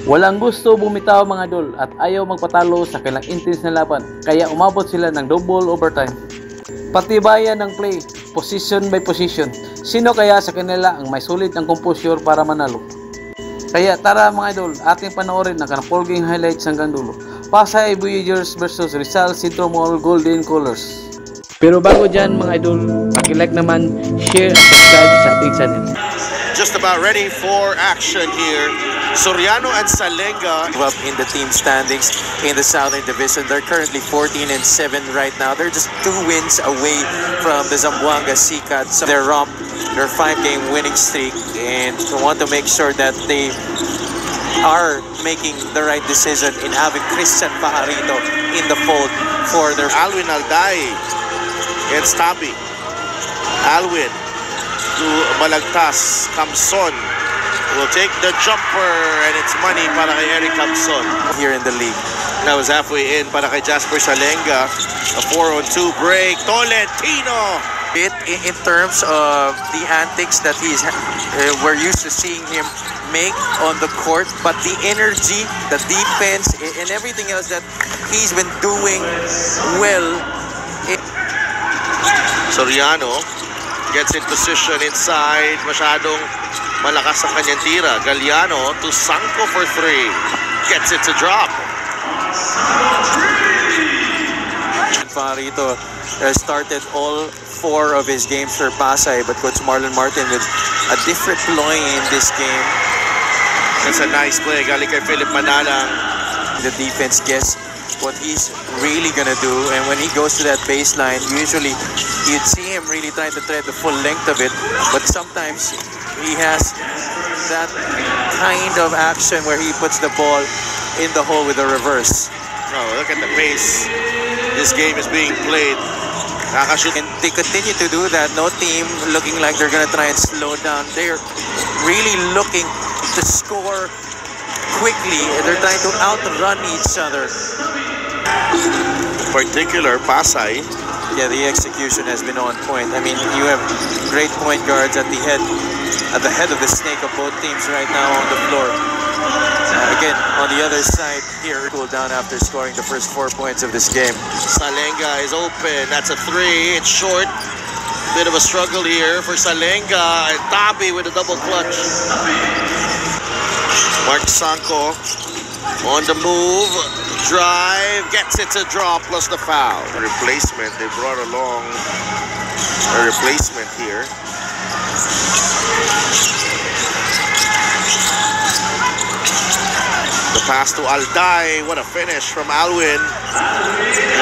Walang gusto bumitaw mga idol at ayaw magpatalo sa kanilang intense na laban, kaya umabot sila ng double overtime. Patibayan ng play, position by position. Sino kaya sa kanila ang may sulit ng composure para manalo? Kaya tara mga idol, ating panoorin ang kanapolging highlights hanggang dulo. Pasay Voyagers versus Rizal Centro Mall Golden Colors. Pero bago dyan mga idol, paki-like naman, share at subscribe sa ating channel. Just about ready for action here. Soriano and Salenga up in the team standings in the Southern Division. They're currently 14-7 right now. They're just 2 wins away from the Zamboanga Sikat. So they're on their 5-game winning streak and want to make sure that they are making the right decision in having Christian Pajarito in the fold for their Alwin Alday against Tabi. Alwin to Balagtas. Camson will take the jumper and it's money para kay Eric Camson here in the league. That was halfway in para kay Jasper Salenga. A 4-on-2 break. Tolentino. In terms of the antics that we're used to seeing him make on the court, but the energy, the defense, and everything else that he's been doing well. Soriano gets in position inside. Masyadong malakas ang kanyang tira. Galliano to Sanko for 3. Gets it to drop. Pajarito started all 4 of his games for Pasay, but Coach Marlon Martin with a different ploy in this game. That's a nice play. Galing kay Philip Manalang. The defense guess what he's really gonna do, and when he goes to that baseline, usually you'd see him really trying to tread the full length of it, but sometimes he has that kind of action where he puts the ball in the hole with a reverse. Oh, look at the pace this game is being played. And they continue to do that. No team looking like they're gonna try and slow down. They're really looking to score quickly, and they're trying to outrun each other. Particular Pasay. Yeah, the execution has been on point. I mean, you have great point guards at the head of the snake of both teams right now on the floor. Again, on the other side here, cool down after scoring the first 4 points of this game. Salenga is open. That's a 3. It's short. Bit of a struggle here for Salenga. And Tabi with a double clutch. Mark Sanko on the move. Drive. Gets it to draw plus the foul. Replacement. They brought along a replacement here. The pass to Alday. What a finish from Alwin.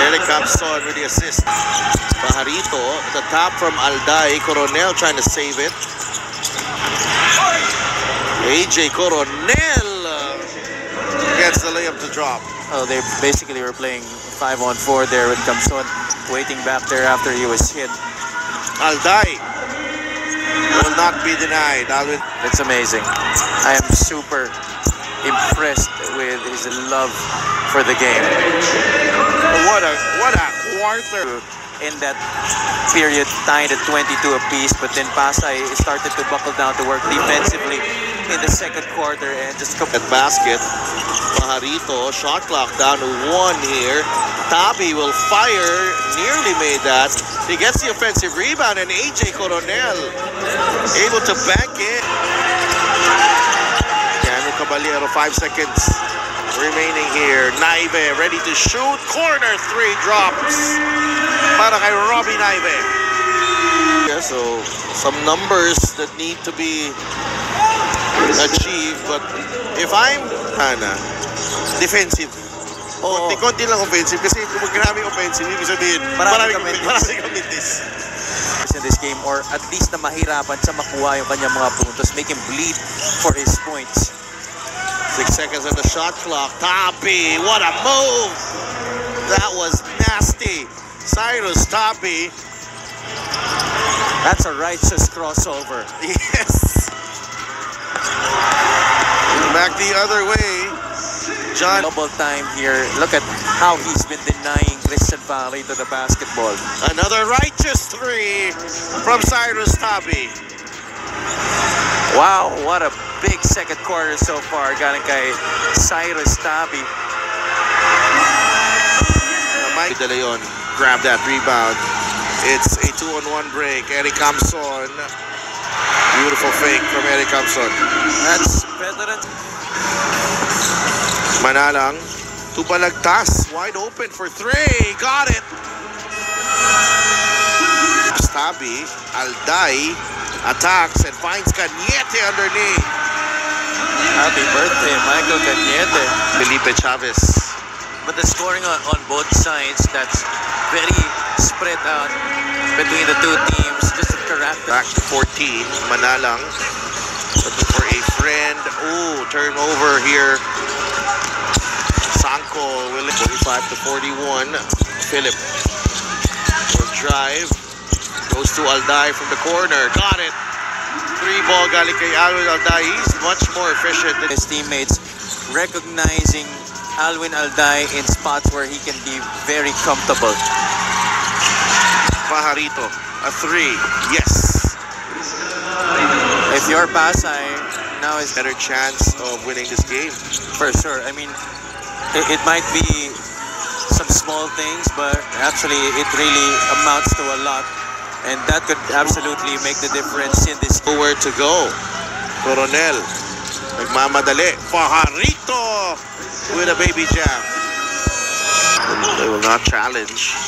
Eric Camson with the assist. Pajarito, the top from Alday. Coronel trying to save it. AJ Coronel gets the layup to drop. Oh, they basically were playing 5-on-4 there with Camson waiting back there after he was hit. Alday will not be denied. Alwin. It's amazing. I am super impressed with his love for the game. What a quarter. In that period, tying at 22 apiece, but then Pasay started to buckle down to work defensively in the second quarter and just at basket. Pajarito, shot clock down to 1 here. Tabi will fire, nearly made that. He gets the offensive rebound, and AJ Coronel able to bank it. Daniel Caballero, 5 seconds remaining here. Naive ready to shoot. Corner 3 drops para kay Robbie Naive. Yeah, so some numbers that need to be achieved, but if I'm defensive, konti lang offensive, kasi kung maraming offensive, ibig sabihin maraming committees in this game, or at least na mahirapan sa makuha yung kanyang mga puntos, make him bleed for his points. 6 seconds on the shot clock. Tabi, what a move! That was nasty. Cyrus Tabi. That's a righteous crossover. Yes. Back the other way. John. Double time here. Look at how he's been denying Christian Pajarito the basketball. Another righteous 3 from Cyrus Tabi. Wow, what a big second quarter so far galing kay Cyrus Tabi. Mike De Leon grab that rebound. It's a 2-on-1 break. Eric Camson. Beautiful fake from Eric Camson. That's veteran. Manalang. Tubalagtas. Wide open for three. Got it. Tabi. Alday attacks and finds Cañete underneath. Happy birthday, Michael Cañete. Felipe Chavez. But the scoring on both sides, that's very spread out between the two teams. Just a character. Back to 14. Manalang looking for a friend. Ooh, turnover here. Sanko will 45 to 41. Philip will drive. Goes to Alday from the corner. Got it. 3-ball galing kay Alwin Alday. He's much more efficient than His teammates recognizing Alwin Alday in spots where he can be very comfortable. Pajarito. A 3. Yes. If you're Pasay, now is Better chance of winning this game. for sure. I mean, it might be some small things, but actually it really amounts to a lot. And that could absolutely make the difference in this. Nowhere to go. Coronel. Nagmamadali. Pajarito with a baby jam. They will not challenge.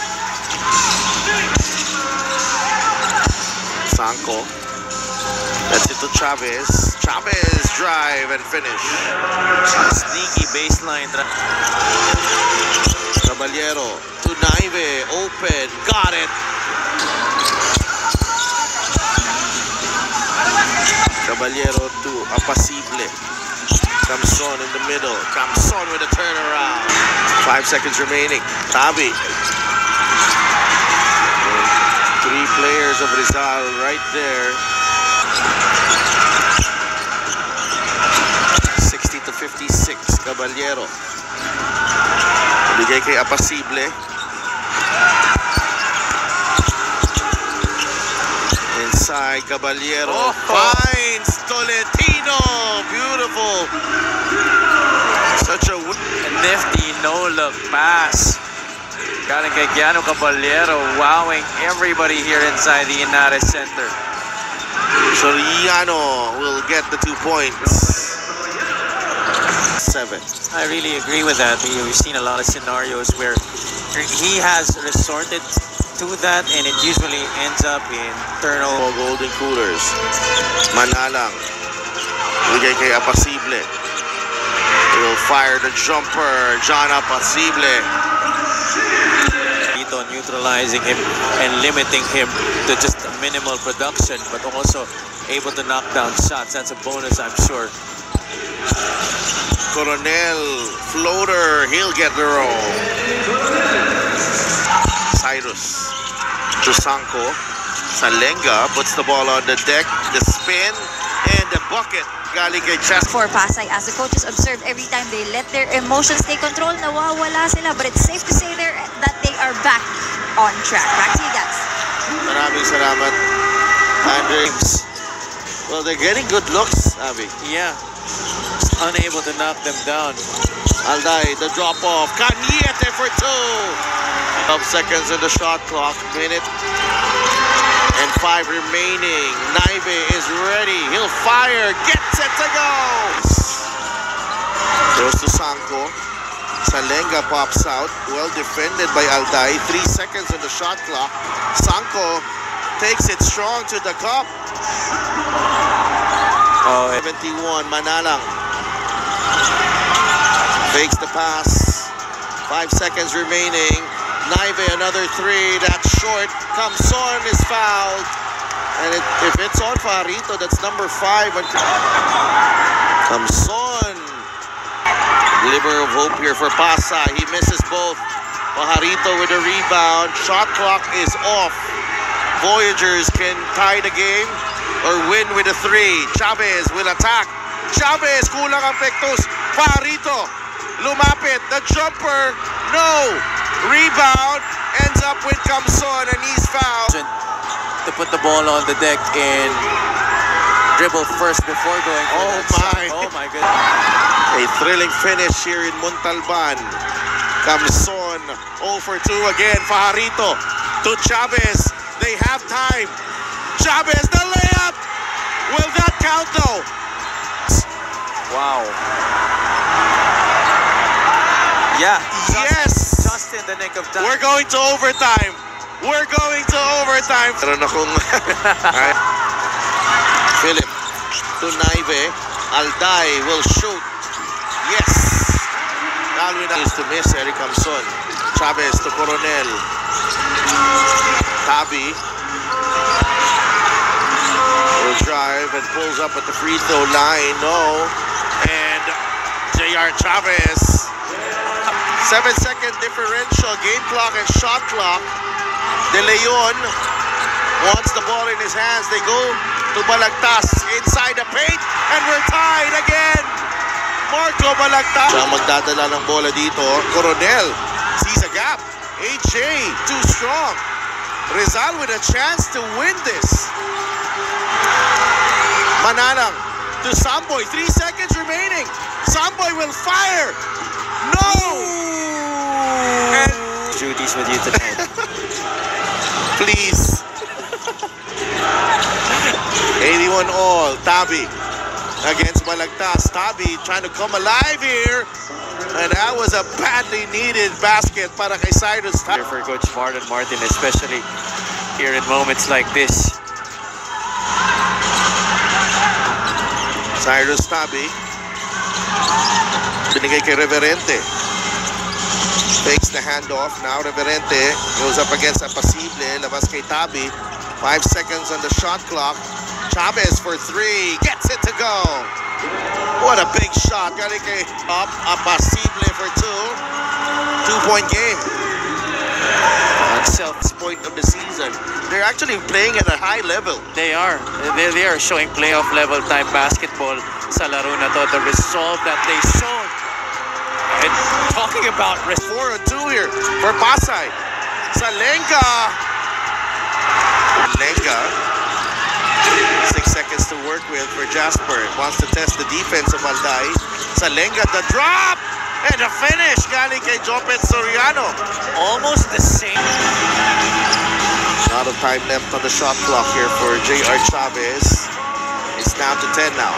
Sanko. That's it to Chavez. Chavez drive and finish. Sneaky baseline. Caballero to Naive. Open. Got it. Caballero to Apasible. Camson in the middle. Camson with a turnaround. 5 seconds remaining. Tabi. 3 players of Rizal right there. 60 to 56. Caballero. Bigay kay Apasible. Inside, Caballero finds Tolentino. Beautiful. Such a nifty no-look pass. Galing kay Giano Caballero, wowing everybody here inside the Inares Center. Soriano will get the 2 points. 7. I really agree with that. We've seen a lot of scenarios where he has resorted to that, and it usually ends up in turnover. Golden Coolers. Manalang. Bigay kay Apasible. He will fire the jumper. John Apasible. Dito neutralizing him and limiting him to just a minimal production, but also able to knock down shots. That's a bonus, I'm sure. Coronel. Floater. He'll get the roll. Cyrus to Sanko. Salenga puts the ball on the deck. The spin and the bucket. Galing kay Chas. For Pasay, as the coaches observed, every time they let their emotions take control, nawawala sila. But it's safe to say there that they are back on track. Back to you guys. Maraming salamat, Andres. Well, they're getting good looks, Abby. Yeah, just unable to knock them down. Alday, the drop off. Cañete for 2. 12 seconds in the shot clock. Minute and 5 remaining. Naive is ready. He'll fire. Gets it to go. Goes to Sanko. Salenga pops out. Well defended by Alday. 3 seconds in the shot clock. Sanko takes it strong to the cup. 71. Manalang. Fakes the pass. 5 seconds remaining. Naive another 3. That's short. Camson is fouled. And if it's on Pajarito, that's number 5. Camson. Glimmer of hope here for Pasay. He misses both. Pajarito with a rebound. Shot clock is off. Voyagers can tie the game or win with a 3. Chavez will attack. Chavez, kulang ang pektos. Pajarito, lumapit. The jumper, no. Rebound, ends up with Camson and he's fouled. To put the ball on the deck in dribble first before going for Oh that shot. my. Oh my goodness. A thrilling finish here in Montalban. Camson 0 for 2 again. Fajarito to Chavez. They have time. Chavez, the layup. Will that count though? Wow. Yeah. Yes. Just in the nick of time. We're going to overtime. We're going to overtime. Meron akong Philip to Naive. Alday will shoot. Yes. Alwin is to miss. Eric Camson. Chavez to Coronel. Tabi will drive and pulls up at the free throw line. No. And J.R. Chavez. 7-second differential. Game clock and shot clock. De Leon wants the ball in his hands. They go to Balagtas inside the paint. And we're tied again. Marco Balagtas. Siya magdadala ng bola dito. Coronel sees a gap. AJ too strong. Rizal with a chance to win this. Manalang to Samboy. 3 seconds remaining. Samboy will fire. No! And Duties with you tonight. please. 81 all. Tabi against Balagtas. Tabi trying to come alive here. And that was a badly needed basket para kay Cyrus Tabi. For Coach Marlon Martin, especially here in moments like this. Cyrus Tabi. Binigay kay Reverente. Takes the handoff. Now Reverente goes up against Apasible. Labas kay Tabi. 5 seconds on the shot clock. Chavez for 3. Gets it to go. What a big shot. Galing kay Apasible for 2. 2-point game. Self's point of the season. They're actually playing at a high level. They are. They are showing playoff level type basketball sa laro na to. The resolve that they showed. And talking about 4-2 here for Pasay. Salenga. Lenga. 6 seconds to work with for Jasper. Wants to test the defense of Alday. Salenga, the drop. And the finish. Galing kay Jopet Soriano. almost the same. Not of time left on the shot clock here for J.R. Chavez. It's down to 10 now.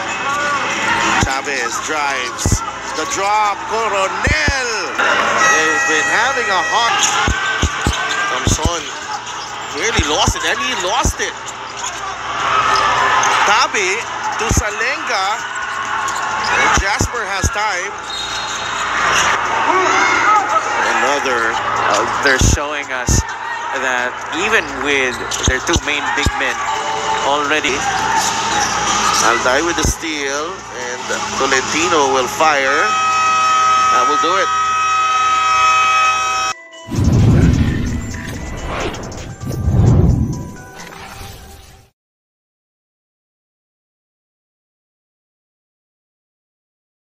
Chavez drives. The drop. Coronel. They've been having a hard. Camson really lost it, and he lost it. Tabi to Salenga. And Jasper has time. Another. They're showing us that even with their two main big men already. Alday with the steal, and Tolentino will fire. That will do it.